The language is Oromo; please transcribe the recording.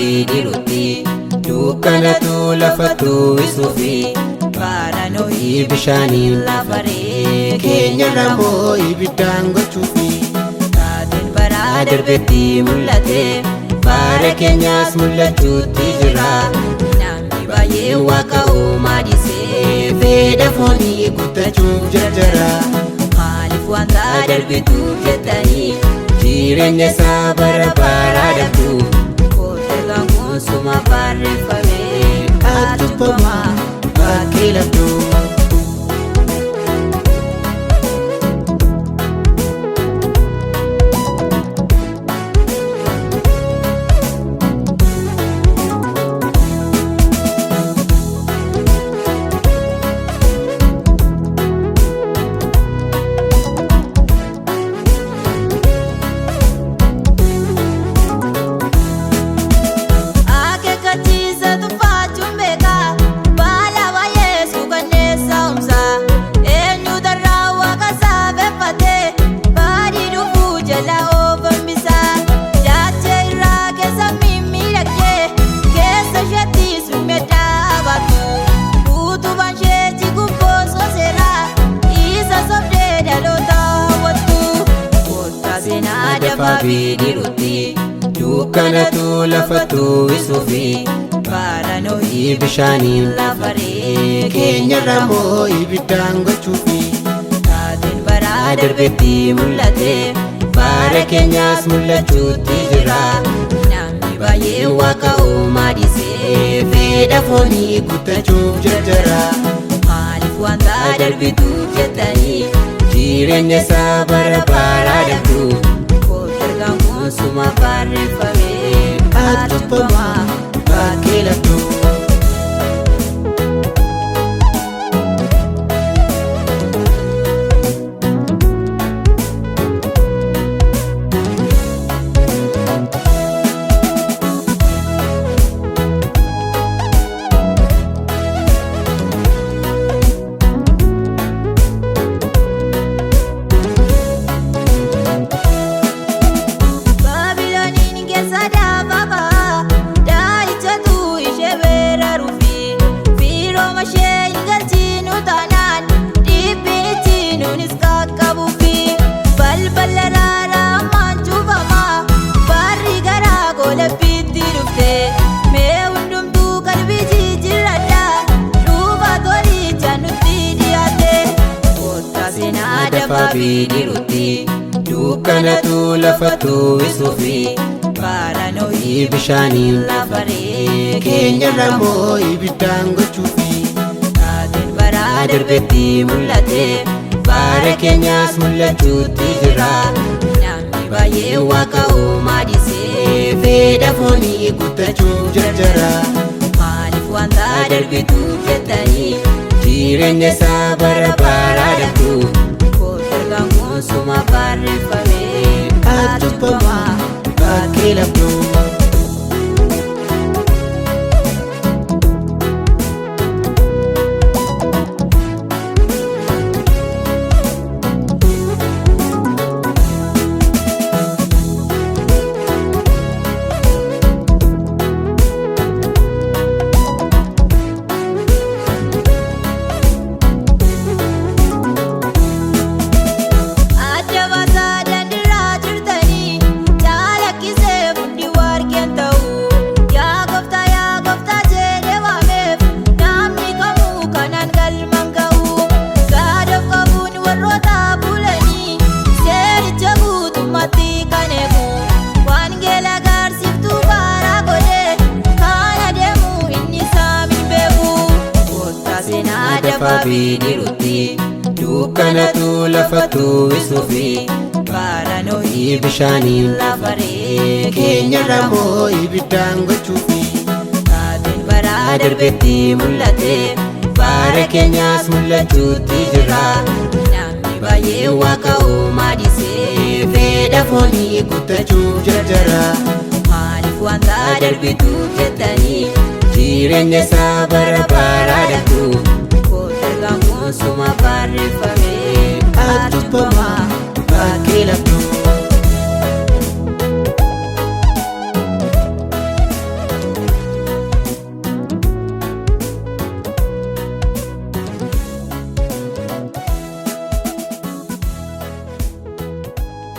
bidirutti dukkanatu lafatu isufi bara Nohi bishaaniin lafaree keenya ramoo ibiddaan gochuufi taateen bara darbetti mul'ate bara keenyas mul'achuutti jira namni baay'ee waaqa uumaa dhiisee fedha foonii guuttachuuf jarjara maaliif wanta darbituuf jettanii jireenya isaa bara baraa dhabdu kooteegaan kun suma barreeffamee kaatubbamaa bakkee laftu. Bidirutti dukkanatu lafatu isufi bara Nohi bishaaniin lafaree keenya ramoo ibiddaan gochuufi taateen bara darbetti mul'ate bara keenyas mul'achuutti jira namni baay'ee waaqa uumaa dhiisee fedha foonii guuttachuuf jarjara maaliif wanta darbituuf jettanii jireenya isaa bara baraa dhabdu suma barreeffamee kaatubbamaa bakkee laftu. Bidirutti dukkanatu lafatu isufi bara Nohi bishaaniin lafaree keenya ramoo ibiddaan gochuufi taateen bara darbetti mul'ate bara keenyas mul'achuutti jira namni baay'ee waaqa uumaa dhiisee fedha foonii guuttachuuf jarjara maaliif wanta darbituuf jettanii jireenya isaa bara baraa dhabdu suma barreeffamee kaatubbamaa bakkee laftu. Bidirutti dukkanatu lafatu isufi bara Nohi bishaaniin lafaree keenya ramoo ibiddaan gochuufi taateen bara darbetti mul'ate bara keenyas mul'achuutti jira namni baay'ee waaqa uumaa dhiisee fedha foonii guuttachuuf jarjara maaliif wanta darbituuf jettanii jireenya isaa bara baraa dhabdu suma barreeffamee kaatubbamaa bakkee laftu.